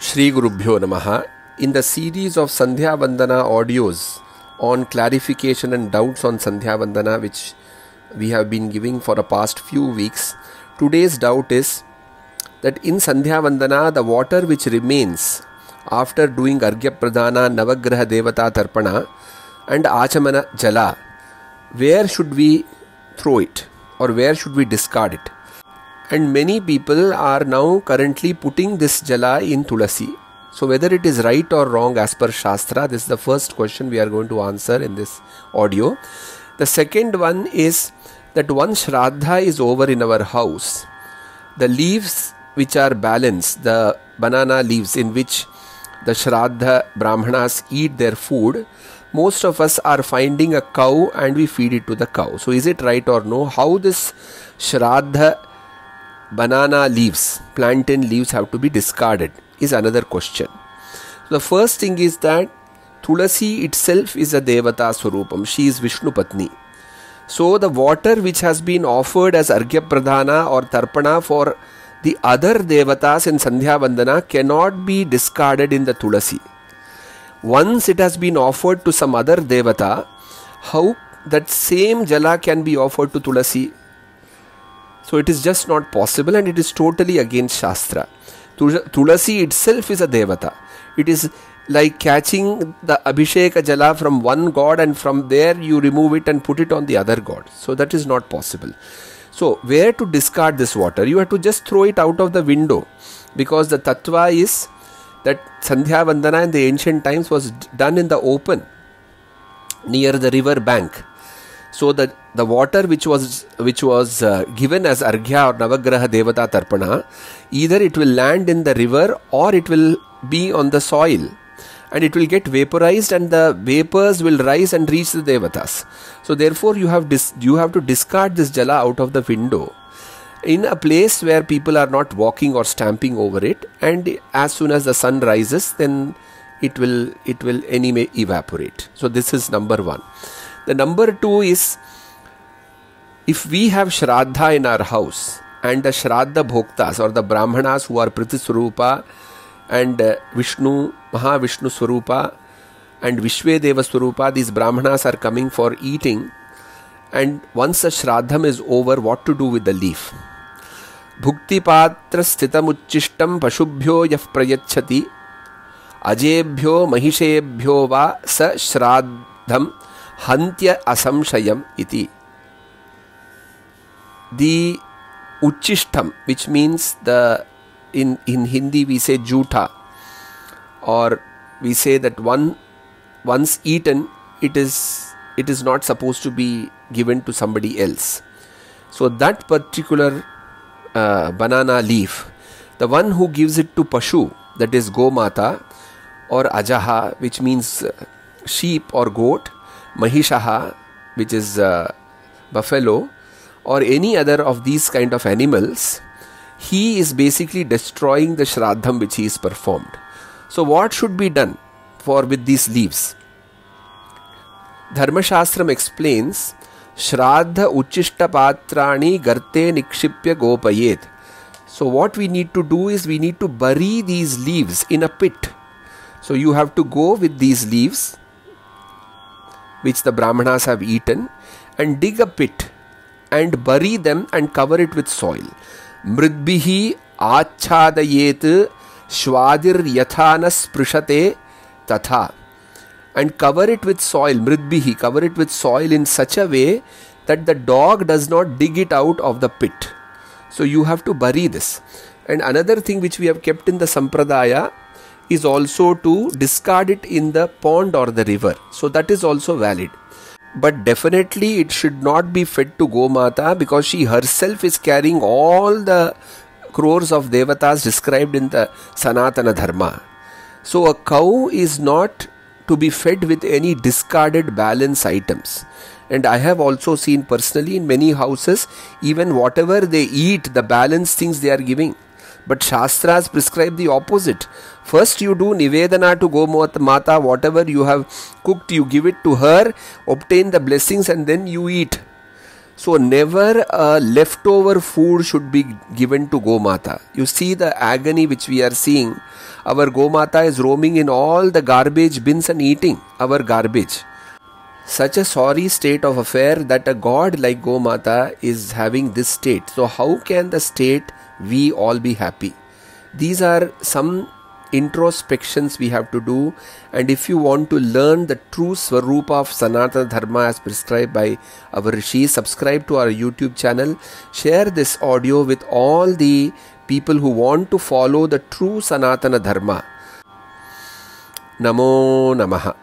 Shri Gurubhyo Namaha. In the series of Sandhyavandana audios on clarification and doubts on Sandhyavandana, which we have been giving for the past few weeks, today's doubt is that in Sandhyavandana, the water which remains after doing Arghya Pradhana, Navagraha Devata Tarpana and Achamana Jala, where should we throw it or where should we discard it? And many people are now currently putting this jala in Tulasi. So whether it is right or wrong as per Shastra, this is the first question we are going to answer in this audio. The second one is that once Shraddha is over in our house, the leaves which are balanced, the banana leaves in which the Shraddha Brahmanas eat their food, most of us are finding a cow and we feed it to the cow. So is it right or no? How this Shraddha banana leaves, plantain leaves have to be discarded is another question. So the first thing is that Tulasi itself is a Devata Swarupam. She is Vishnu Patni. So the water which has been offered as Arghya Pradhana or Tarpana for the other Devatas in Sandhyavandana cannot be discarded in the Tulasi. Once it has been offered to some other Devata, how that same Jala can be offered to Tulasi? So it is just not possible and it is totally against Shastra. Tulasi itself is a Devata. It is like catching the Abhisheka Jala from one god and from there you remove it and put it on the other god. So that is not possible. So where to discard this water? You have to just throw it out of the window, because the Tattva is that Sandhyavandana in the ancient times was done in the open near the river bank. So the water which was given as Arghya or Navagraha Devata Tarpana, either it will land in the river or it will be on the soil and it will get vaporized and the vapors will rise and reach the Devatas. So therefore you have to discard this Jala out of the window in a place where people are not walking or stamping over it, and as soon as the sun rises then it will anyway evaporate. So this is number one. The number two is, if we have Shraddha in our house and the Shraddha Bhoktas or the Brahmanas who are Priti Swarupa and Vishnu, Mahavishnu Swarupa and Vishvedeva Swarupa, these Brahmanas are coming for eating, and once the Shraddham is over, what to do with the leaf? Bhukti Patra Sthitamuchishtam Pashubhyo Yaf Prayachati Ajebhyo Mahishebhyo Va Sa Shraddham Hantya Asamshayam iti. The Uchishtam, which means in Hindi we say Jhutha, or we say that once eaten, it is not supposed to be given to somebody else. So that particular banana leaf, the one who gives it to Pashu, that is Gomata or Ajaha, which means sheep or goat, Mahishaha, which is buffalo, or any other of these kind of animals, he is basically destroying the Shraddham which he is performed. So what should be done with these leaves? Dharmashastram explains, Shraddha Uchishta Patrani Garte Nikshipya Gopayet. So what we need to do is we need to bury these leaves in a pit. So you have to go with these leaves which the Brahmanas have eaten and dig a pit and bury them and cover it with soil. Mridbihi achadayet shwadir yathanas prishate tatha. And cover it with soil, mridbihi, cover it with soil in such a way that the dog does not dig it out of the pit. So you have to bury this. And another thing which we have kept in the Sampradaya is also to discard it in the pond or the river. So that is also valid. But definitely it should not be fed to Gomata, because she herself is carrying all the crores of Devatas described in the Sanatana Dharma. So a cow is not to be fed with any discarded balance items. And I have also seen personally in many houses, even whatever they eat, the balance things they are giving. But Shastras prescribe the opposite. First you do Nivedana to Gomata, whatever you have cooked, you give it to her, obtain the blessings and then you eat. So never a leftover food should be given to Gomata. You see the agony which we are seeing. Our Gomata is roaming in all the garbage bins and eating our garbage. Such a sorry state of affair that a god like Gomata is having this state. So how can the state we all be happy? These are some introspections we have to do, and if you want to learn the true Swarupa of Sanatana Dharma as prescribed by our Rishis, subscribe to our YouTube channel, share this audio with all the people who want to follow the true Sanatana Dharma. Namo Namaha.